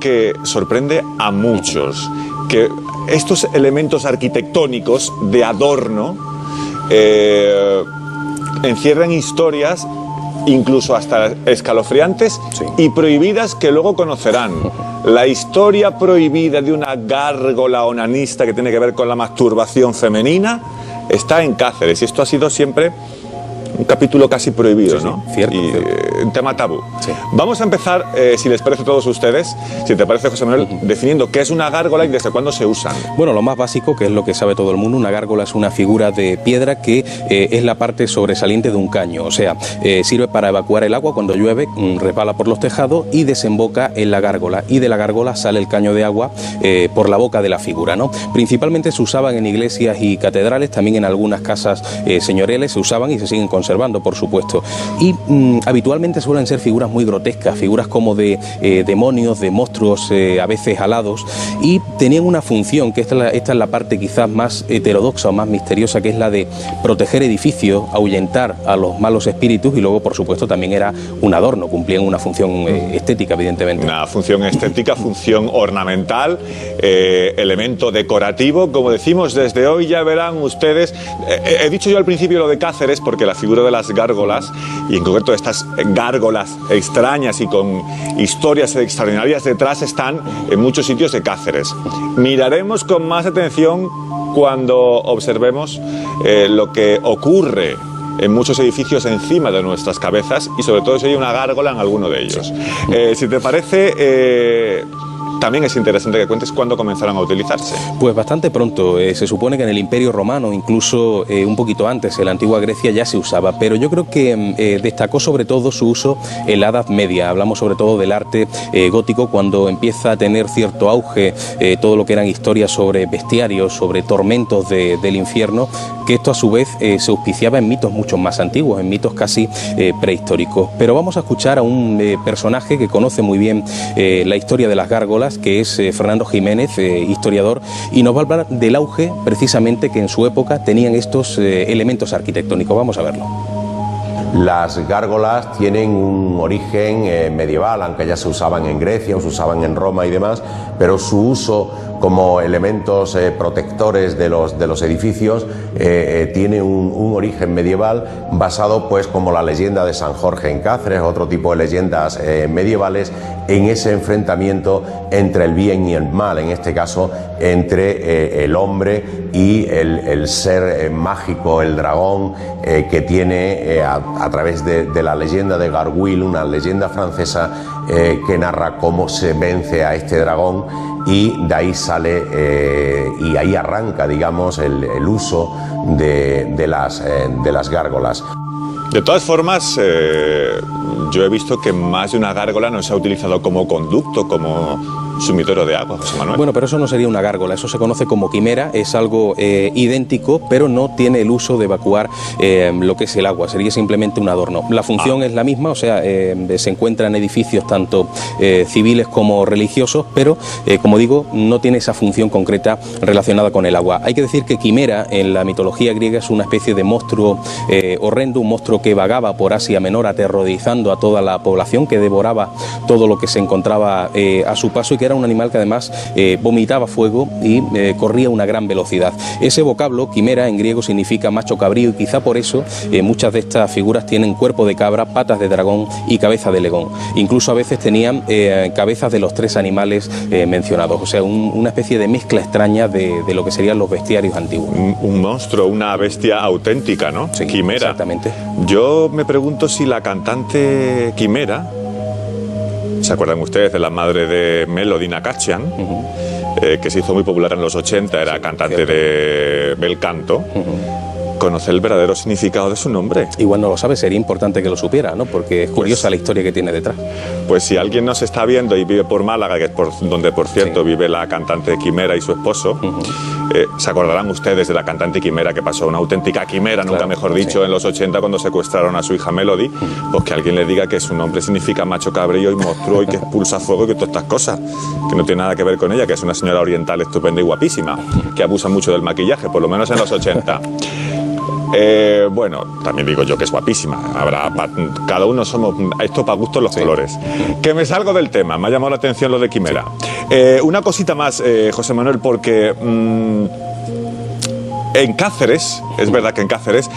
que sorprende a muchos, que estos elementos arquitectónicos de adorno encierran historias incluso hasta escalofriantes y prohibidas que luego conocerán. La historia prohibida de una gárgola onanista que tiene que ver con la masturbación femenina está en Cáceres, y esto ha sido siempre un capítulo casi prohibido, ¿no? Cierto, y cierto. un tema tabú. Vamos a empezar, si les parece a todos ustedes, si te parece, José Manuel, definiendo qué es una gárgola y desde cuándo se usan. Bueno, lo más básico, que es lo que sabe todo el mundo, una gárgola es una figura de piedra que es la parte sobresaliente de un caño, o sea, sirve para evacuar el agua cuando llueve, resbala por los tejados y desemboca en la gárgola, y de la gárgola sale el caño de agua por la boca de la figura, ¿no? Principalmente se usaban en iglesias y catedrales, también en algunas casas señoriales se usaban y se siguen conservando, por supuesto. Y habitualmente suelen ser figuras muy grotescas, figuras como de demonios, de monstruos a veces alados, y tenían una función, que esta es la parte quizás más heterodoxa o más misteriosa, que es la de proteger edificios, ahuyentar a los malos espíritus, y luego, por supuesto, también era un adorno, cumplían una función estética, evidentemente. Una función estética, función ornamental, elemento decorativo, como decimos desde hoy. Ya verán ustedes, he dicho yo al principio lo de Cáceres porque la figura de las gárgolas, y en concreto estas gárgolas extrañas y con historias extraordinarias detrás, están en muchos sitios de Cáceres. Miraremos con más atención cuando observemos lo que ocurre en muchos edificios encima de nuestras cabezas, y sobre todo si hay una gárgola en alguno de ellos. Si te parece, también es interesante que cuentes cuándo comenzaron a utilizarse. Pues bastante pronto. Se supone que en el Imperio Romano, incluso un poquito antes, en la antigua Grecia ya se usaba, pero yo creo que destacó sobre todo su uso en la Edad Media. Hablamos sobre todo del arte gótico, cuando empieza a tener cierto auge todo lo que eran historias sobre bestiarios, sobre tormentos del infierno, que esto a su vez se auspiciaba en mitos mucho más antiguos, en mitos casi prehistóricos. Pero vamos a escuchar a un personaje que conoce muy bien la historia de las gárgolas, que es Fernando Jiménez, historiador, y nos va a hablar del auge precisamente que en su época tenían estos elementos arquitectónicos. Vamos a verlo. Las gárgolas tienen un origen medieval, aunque ya se usaban en Grecia o se usaban en Roma y demás, pero su uso como elementos protectores de los edificios tiene un origen medieval, basado, pues, como la leyenda de San Jorge en Cáceres, otro tipo de leyendas medievales, en ese enfrentamiento entre el bien y el mal, en este caso entre el hombre y el ser mágico, el dragón, que tiene a través de la leyenda de Garguil, una leyenda francesa que narra cómo se vence a este dragón, y de ahí sale y ahí arranca, digamos, el uso de las gárgolas. De todas formas, yo he visto que más de una gárgola no se ha utilizado como conducto, como sumidero de agua, José Manuel. Bueno, pero eso no sería una gárgola, eso se conoce como quimera, es algo idéntico, pero no tiene el uso de evacuar lo que es el agua, sería simplemente un adorno. La función es la misma, o sea, se encuentra en edificios tanto civiles como religiosos, pero, como digo, no tiene esa función concreta relacionada con el agua. Hay que decir que quimera en la mitología griega es una especie de monstruo horrendo, un monstruo que vagaba por Asia Menor aterrorizando a toda la población, que devoraba todo lo que se encontraba a su paso, y que era un animal que además vomitaba fuego y corría a una gran velocidad. Ese vocablo, quimera, en griego significa macho cabrío, y quizá por eso muchas de estas figuras tienen cuerpo de cabra, patas de dragón y cabeza de león. Incluso a veces tenían cabezas de los tres animales mencionados, o sea, una especie de mezcla extraña de lo que serían los bestiarios antiguos. Un monstruo, una bestia auténtica, ¿no? Sí, quimera. Exactamente. Yo me pregunto si la cantante Quimera, ¿se acuerdan ustedes de la madre de Melody Nakachian? Que se hizo muy popular en los 80, era cantante de bel canto. Conoce el verdadero significado de su nombre. Igual no lo sabe, sería importante que lo supiera, ¿no? Porque es curiosa la historia que tiene detrás. Pues si alguien nos está viendo y vive por Málaga, que es donde, por cierto, vive la cantante Quimera y su esposo, se acordarán ustedes de la cantante Quimera, que pasó una auténtica quimera, nunca mejor dicho, en los 80, cuando secuestraron a su hija Melody. Pues que alguien le diga que su nombre significa macho cabrío y monstruo y que expulsa fuego y que todas estas cosas, que no tiene nada que ver con ella, que es una señora oriental estupenda y guapísima, que abusa mucho del maquillaje, por lo menos en los 80. Bueno, también digo yo que es guapísima. Cada uno somos, esto para gustos los colores. Que me salgo del tema, me ha llamado la atención lo de Quimera. Una cosita más, José Manuel, porque en Cáceres, es verdad que en Cáceres,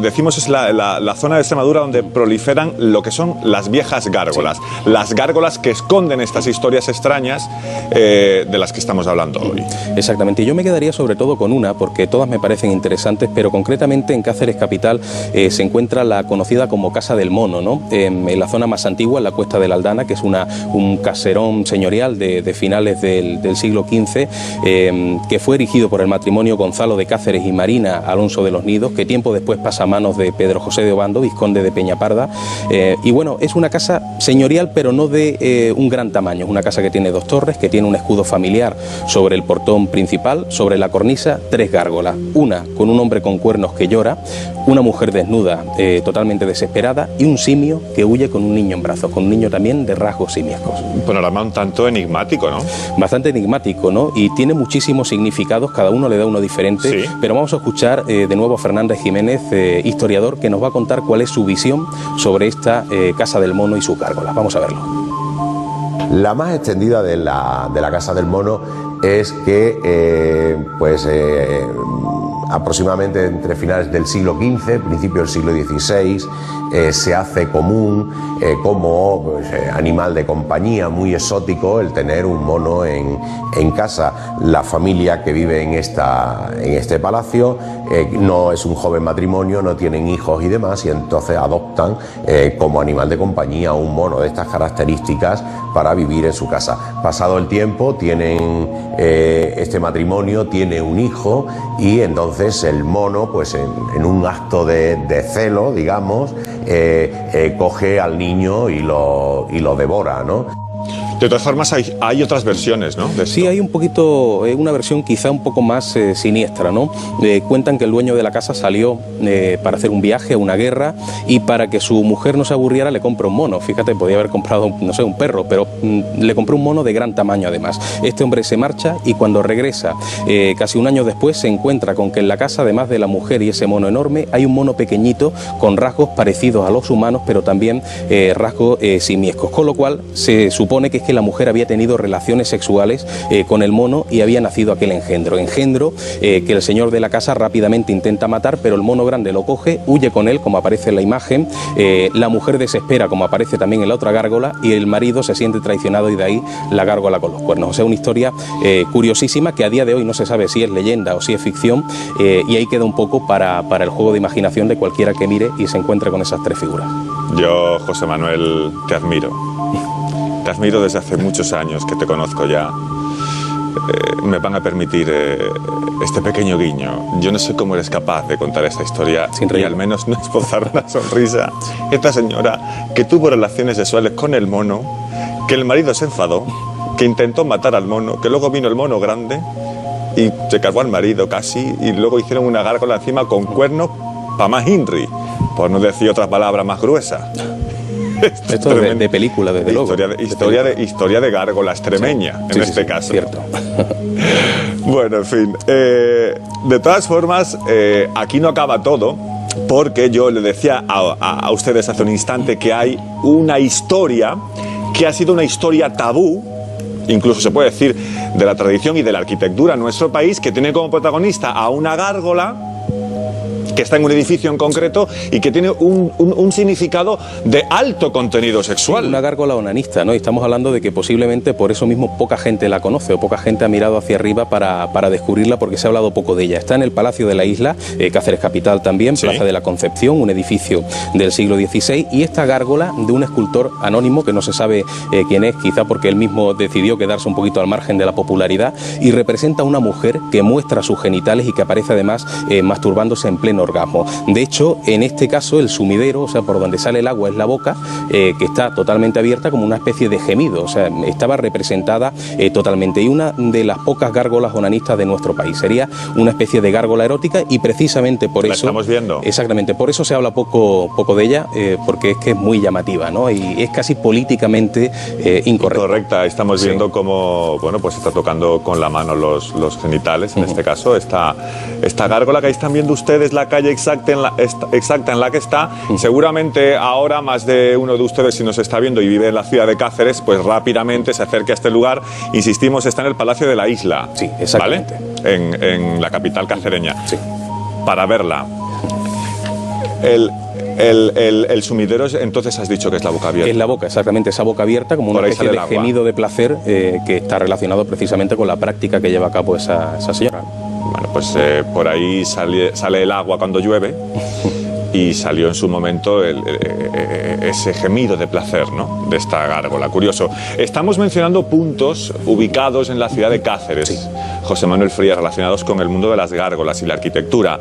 decimos es la zona de Extremadura donde proliferan lo que son las viejas gárgolas. Sí. Las gárgolas que esconden estas historias extrañas de las que estamos hablando hoy. Exactamente, y yo me quedaría sobre todo con una, porque todas me parecen interesantes, pero concretamente en Cáceres capital se encuentra la conocida como Casa del Mono, ¿no? En la zona más antigua, en la Cuesta de la Aldana, que es un caserón señorial de finales del siglo XV, que fue erigido por el matrimonio Gonzalo de Cáceres y Marina Alonso de los Nidos, que tiempo después pasa a manos de Pedro José de Obando, vizconde de Peñaparda. Y bueno, es una casa señorial, pero no de un gran tamaño. Es una casa que tiene 2 torres, que tiene un escudo familiar sobre el portón principal, sobre la cornisa 3 gárgolas. Una con un hombre con cuernos que llora, una mujer desnuda totalmente desesperada y un simio que huye con un niño en brazos, con un niño también de rasgos simiescos. Un panorama un tanto enigmático, ¿no? Bastante enigmático, ¿no? Y tiene muchísimos significados, cada uno le da uno diferente, sí. Pero vamos a escuchar de nuevo a Fernández Jiménez, historiador, que nos va a contar cuál es su visión sobre esta Casa del Mono y sus gárgolas. Vamos a verlo. La más extendida de la Casa del Mono es que aproximadamente entre finales del siglo XV, principio del siglo XVI, se hace común como animal de compañía muy exótico el tener un mono en casa. La familia que vive en este palacio no es un joven matrimonio, no tienen hijos y demás, y entonces adoptan como animal de compañía un mono de estas características para vivir en su casa. Pasado el tiempo, este matrimonio tiene un hijo y entonces el mono, pues en un acto de celo, digamos, coge al niño y lo devora, ¿no? De todas formas, hay otras versiones, ¿no? Sí, hay un poquito, una versión quizá un poco más siniestra, ¿no? Cuentan que el dueño de la casa salió para hacer un viaje a una guerra y para que su mujer no se aburriera le compró un mono. Fíjate, podía haber comprado, no sé, un perro, pero le compró un mono de gran tamaño además. Este hombre se marcha y cuando regresa, casi un año después, se encuentra con que en la casa, además de la mujer y ese mono enorme, hay un mono pequeñito con rasgos parecidos a los humanos, pero también rasgos simiescos, con lo cual se supone que es que la mujer había tenido relaciones sexuales con el mono y había nacido aquel engendro que el señor de la casa rápidamente intenta matar, pero el mono grande lo coge, huye con él, como aparece en la imagen, la mujer desespera, como aparece también en la otra gárgola, y el marido se siente traicionado y de ahí la gárgola con los cuernos. O sea, una historia curiosísima que a día de hoy no se sabe si es leyenda o si es ficción, y ahí queda un poco para el juego de imaginación de cualquiera que mire y se encuentre con esas 3 figuras. Yo, José Manuel, te admiro. Te admiro desde hace muchos años que te conozco ya. Me van a permitir este pequeño guiño. Yo no sé cómo eres capaz de contar esta historia y al menos no esbozar una sonrisa. Esta señora que tuvo relaciones sexuales con el mono, que el marido se enfadó, que intentó matar al mono, que luego vino el mono grande y se cargó al marido casi, y luego hicieron una gárgola encima con cuernos pa' más Inri, por no decir otra palabra más gruesa. Esto de película, desde luego. Historia de gárgola extremeña, en este caso. Cierto. Bueno, en fin. De todas formas, aquí no acaba todo, porque yo le decía a ustedes hace un instante que hay una historia que ha sido una historia tabú, incluso se puede decir de la tradición y de la arquitectura en nuestro país, que tiene como protagonista a una gárgola que está en un edificio en concreto y que tiene un significado de alto contenido sexual. Una gárgola onanista, ¿no? Y estamos hablando de que posiblemente por eso mismo poca gente la conoce o poca gente ha mirado hacia arriba para descubrirla, porque se ha hablado poco de ella. Está en el Palacio de la Isla, Cáceres capital también, sí. Plaza de la Concepción, un edificio del siglo XVI, y esta gárgola de un escultor anónimo que no se sabe quién es, quizá porque él mismo decidió quedarse un poquito al margen de la popularidad, y representa a una mujer que muestra sus genitales y que aparece además masturbándose en pleno orgasmo. De hecho, en este caso, el sumidero, o sea, por donde sale el agua es la boca, que está totalmente abierta como una especie de gemido, o sea, estaba representada totalmente. Y una de las pocas gárgolas onanistas de nuestro país. Sería una especie de gárgola erótica y precisamente por eso... ¿La estamos viendo? Exactamente, por eso se habla poco de ella, porque es que es muy llamativa, ¿no? Y es casi políticamente incorrecta. Correcta, estamos viendo cómo, bueno, pues está tocando con la mano los genitales, en este caso, esta gárgola que ahí están viendo ustedes, la calle exacta en la que está. Seguramente ahora más de uno de ustedes, si nos está viendo y vive en la ciudad de Cáceres, pues rápidamente se acerque a este lugar. Insistimos, está en el Palacio de la Isla. Sí, exactamente. ¿Vale? En la capital cacereña. Sí. Para verla. El sumidero, entonces has dicho que es la boca abierta. Es la boca, exactamente, esa boca abierta como una especie de gemido de placer que está relacionado precisamente con la práctica que lleva a cabo esa señora. Bueno, pues por ahí sale el agua cuando llueve y salió en su momento ese gemido de placer, ¿no?, de esta gárgola. Curioso. Estamos mencionando puntos ubicados en la ciudad de Cáceres. Sí. José Manuel Frías, relacionados con el mundo de las gárgolas y la arquitectura.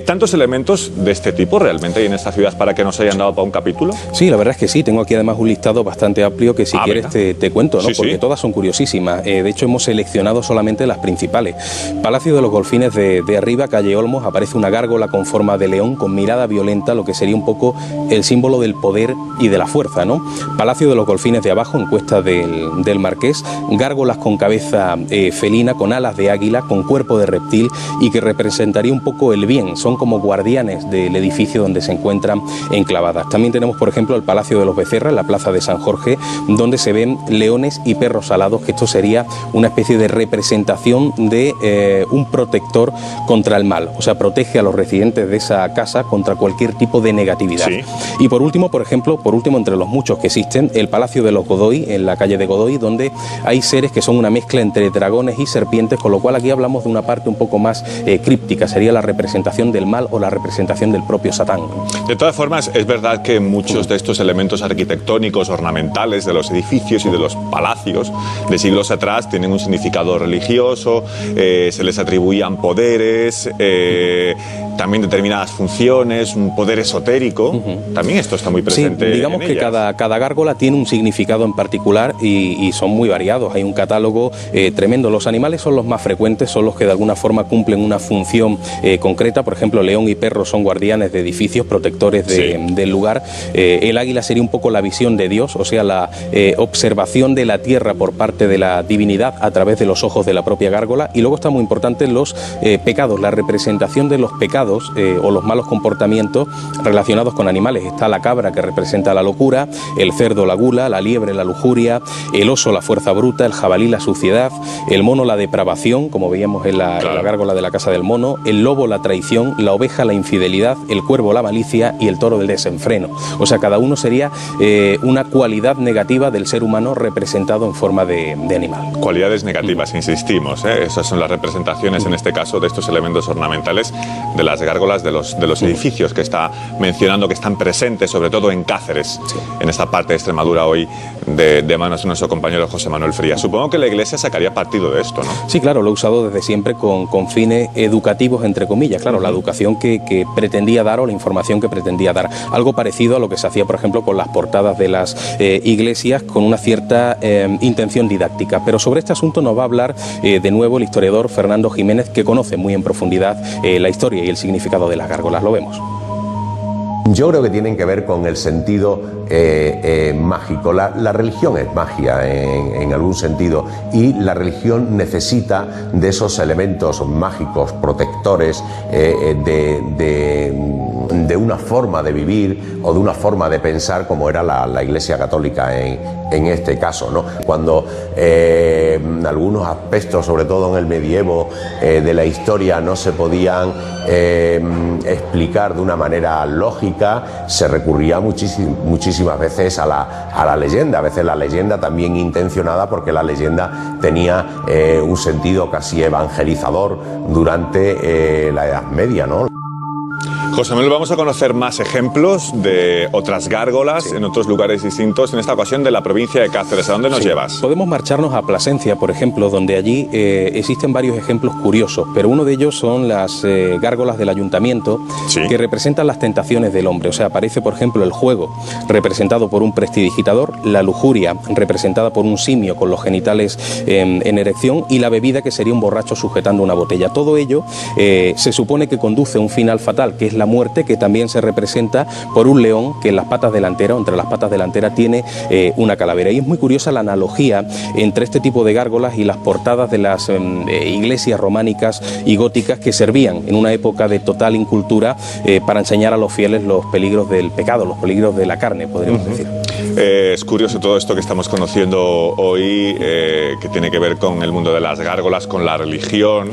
¿Tantos elementos de este tipo realmente hay en esta ciudad para que nos hayan dado para un capítulo? Sí, la verdad es que sí. Tengo aquí además un listado bastante amplio que si quieres te cuento, ¿no? Sí, porque todas son curiosísimas. De hecho, hemos seleccionado solamente las principales. Palacio de los Golfines de arriba, calle Olmos, aparece una gárgola con forma de león con mirada violenta, lo que sería un poco el símbolo del poder y de la fuerza, ¿no? Palacio de los Golfines de abajo, en Cuesta del Marqués, gárgolas con cabeza felina, con alas de águila, con cuerpo de reptil y que representaría un poco el bien. Son como guardianes del edificio donde se encuentran enclavadas. También tenemos, por ejemplo, el Palacio de los Becerra, en la Plaza de San Jorge, donde se ven leones y perros alados, que esto sería una especie de representación de un protector contra el mal. O sea, protege a los residentes de esa casa contra cualquier tipo de negatividad. Sí. Y por último, entre los muchos que existen, el Palacio de los Godoy, en la calle de Godoy, donde hay seres que son una mezcla entre dragones y serpientes, con lo cual aquí hablamos de una parte un poco más críptica, sería la representación del mal o la representación del propio Satán. De todas formas, es verdad que muchos de estos elementos arquitectónicos, ornamentales de los edificios y de los palacios de siglos atrás tienen un significado religioso, se les atribuían poderes, también determinadas funciones, un poder esotérico. También esto está muy presente. Sí, digamos que cada gárgola tiene un significado en particular y son muy variados. Hay un catálogo tremendo. Los animales son los más frecuentes, son los que de alguna forma cumplen una función concreta. Por ejemplo, león y perro son guardianes de edificios, protectores del lugar. El águila sería un poco la visión de Dios, o sea, la observación de la tierra por parte de la divinidad a través de los ojos de la propia gárgola. Y luego está muy importante los pecados, la representación de los pecados o los malos comportamientos relacionados con animales. Está la cabra, que representa la locura, el cerdo la gula, la liebre la lujuria, el oso la fuerza bruta, el jabalí la suciedad, el mono la depravación, como veíamos en la gárgola de la Casa del Mono, el lobo la traición, la oveja la infidelidad, el cuervo la malicia y el toro el desenfreno. O sea, cada uno sería una cualidad negativa del ser humano representado en forma de animal. Cualidades negativas, insistimos, esas son las representaciones en este caso de estos elementos ornamentales de las gárgolas de los edificios que está mencionando, que están presentes sobre todo en Cáceres, en esta parte de Extremadura hoy, de manos de nuestro compañero José Manuel Frías. Supongo que la Iglesia sacaría partido de esto, ¿no? Sí, claro, lo he usado desde siempre con fines educativos, entre comillas. Claro, la educación que pretendía dar o la información que pretendía dar. Algo parecido a lo que se hacía, por ejemplo, con las portadas de las iglesias, con una cierta intención didáctica. Pero sobre este asunto nos va a hablar de nuevo el historiador Fernando Jiménez, que conoce muy en profundidad la historia y el significado de las gárgolas. Lo vemos. Yo creo que tienen que ver con el sentido mágico. La religión es magia en algún sentido, y la religión necesita de esos elementos mágicos, protectores, de una forma de vivir o de una forma de pensar como era la Iglesia Católica en este caso, ¿no? Cuando algunos aspectos, sobre todo en el medievo, de la historia no se podían explicar de una manera lógica, se recurría muchísimas veces a la leyenda. A veces la leyenda también intencionada, porque la leyenda tenía un sentido casi evangelizador durante la Edad Media, ¿no? José Manuel, vamos a conocer más ejemplos de otras gárgolas en otros lugares distintos, en esta ocasión de la provincia de Cáceres. ¿A dónde nos llevas? Podemos marcharnos a Plasencia, por ejemplo, donde allí existen varios ejemplos curiosos, pero uno de ellos son las gárgolas del ayuntamiento, que representan las tentaciones del hombre. O sea, aparece, por ejemplo, el juego, representado por un prestidigitador, la lujuria, representada por un simio con los genitales en erección, y la bebida, que sería un borracho sujetando una botella. Todo ello se supone que conduce a un final fatal, que es la muerte, que también se representa por un león que en las patas delanteras, o entre las patas delanteras, tiene una calavera. Y es muy curiosa la analogía entre este tipo de gárgolas y las portadas de las iglesias románicas y góticas, que servían en una época de total incultura para enseñar a los fieles los peligros del pecado, los peligros de la carne, podríamos decir. Es curioso todo esto que estamos conociendo hoy, que tiene que ver con el mundo de las gárgolas, con la religión,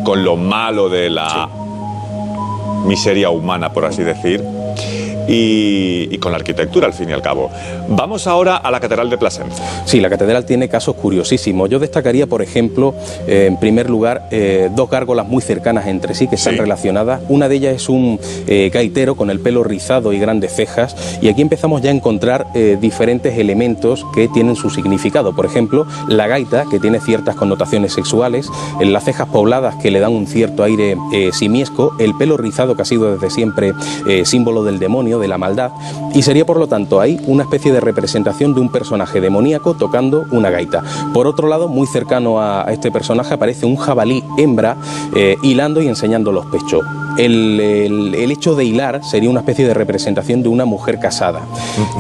con lo malo de la miseria humana, por así decir, y con la arquitectura, al fin y al cabo. Vamos ahora a la Catedral de Plasencia. Sí, la catedral tiene casos curiosísimos. Yo destacaría, por ejemplo, en primer lugar, dos gárgolas muy cercanas entre sí, que están relacionadas. Una de ellas es un gaitero con el pelo rizado y grandes cejas, y aquí empezamos ya a encontrar diferentes elementos que tienen su significado. Por ejemplo, la gaita, que tiene ciertas connotaciones sexuales, las cejas pobladas, que le dan un cierto aire simiesco, el pelo rizado, que ha sido desde siempre símbolo del demonio, de la maldad, y sería, por lo tanto, ahí una especie de representación de un personaje demoníaco tocando una gaita. Por otro lado, muy cercano a este personaje, aparece un jabalí hembra hilando y enseñando los pechos. El hecho de hilar sería una especie de representación de una mujer casada.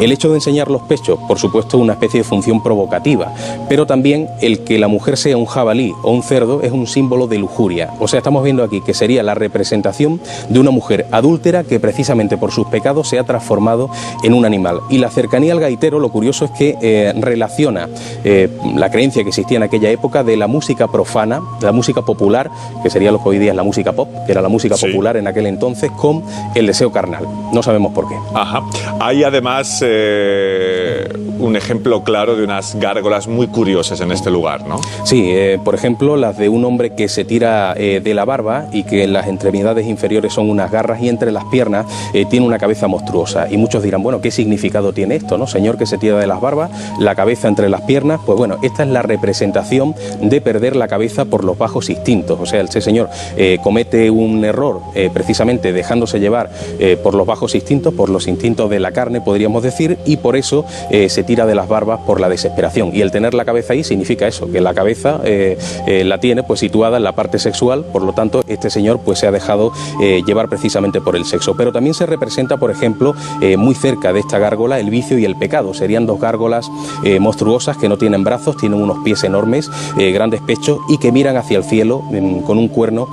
El hecho de enseñar los pechos, por supuesto, una especie de función provocativa, pero también el que la mujer sea un jabalí o un cerdo es un símbolo de lujuria. O sea, estamos viendo aquí que sería la representación de una mujer adúltera que, precisamente por sus pecados, se ha transformado en un animal. Y la cercanía al gaitero, lo curioso es que relaciona la creencia que existía en aquella época de la música profana, de la música popular, que sería lo que hoy día es la música pop, que era la música popular en aquel entonces, con el deseo carnal. No sabemos por qué. Ajá. Hay además un ejemplo claro de unas gárgolas muy curiosas en este lugar, ¿no? Sí, por ejemplo, las de un hombre que se tira de la barba y que en las extremidades inferiores son unas garras, y entre las piernas tiene una cabeza monstruosa. Y muchos dirán, bueno, ¿qué significado tiene esto, no? Señor que se tira de las barbas, la cabeza entre las piernas. Pues bueno, esta es la representación de perder la cabeza por los bajos instintos. O sea, este señor comete un error precisamente dejándose llevar por los bajos instintos, por los instintos de la carne, podríamos decir, y por eso se tira de las barbas por la desesperación. Y el tener la cabeza ahí significa eso, que la cabeza la tiene pues situada en la parte sexual. Por lo tanto, este señor pues se ha dejado llevar precisamente por el sexo. Pero también se representa, por ejemplo, muy cerca de esta gárgola, el vicio y el pecado. Serían dos gárgolas monstruosas que no tienen brazos, tienen unos pies enormes, grandes pechos, y que miran hacia el cielo con un cuerno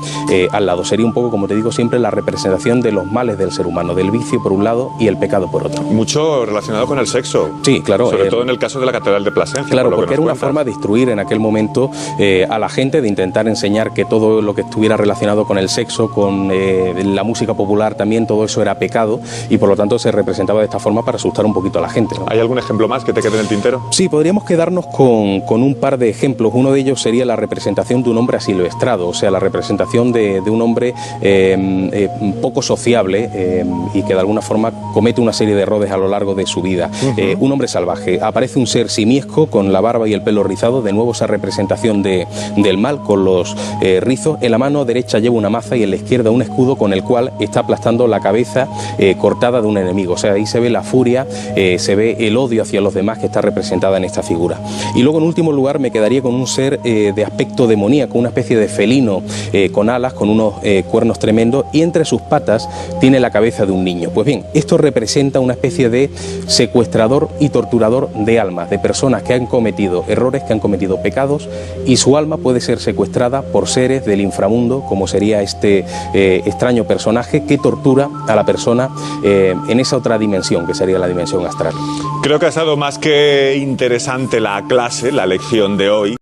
al lado. Sería un poco, como te digo siempre, la representación de los males del ser humano, del vicio por un lado y el pecado por otro. Mucho relacionado con el sexo. Sí, claro. Sobre todo en el caso de la Catedral de Plasencia. Claro, porque era una forma de instruir en aquel momento a la gente, de intentar enseñar que todo lo que estuviera relacionado con el sexo, con la música popular también, todo eso era pecado, y por lo tanto se representaba de esta forma para asustar un poquito a la gente, ¿no? ¿Hay algún ejemplo más que te quede en el tintero? Sí, podríamos quedarnos con un par de ejemplos. Uno de ellos sería la representación de un hombre asilvestrado, o sea, la representación de un hombre poco sociable y que de alguna forma comete una serie de errores a lo largo de su vida. Un hombre salvaje. Aparece un ser simiesco con la barba y el pelo rizado, de nuevo esa representación del mal con los rizos. En la mano derecha lleva una maza y en la izquierda un escudo con el cual está aplastando la cabeza cortada de un enemigo. O sea, ahí se ve la furia, se ve el odio hacia los demás que está representada en esta figura. Y luego, en último lugar, me quedaría con un ser de aspecto demoníaco, una especie de felino con alas, con unos cuernos tremendos, y entre sus patas tiene la cabeza de un niño. Pues bien, esto representa una especie de secuestrador y torturador de almas, de personas que han cometido errores, que han cometido pecados, y su alma puede ser secuestrada por seres del inframundo, como sería este extraño personaje que tortura a la persona en esa otra dimensión, que sería la dimensión astral. Creo que ha estado más que interesante la clase, la lección de hoy.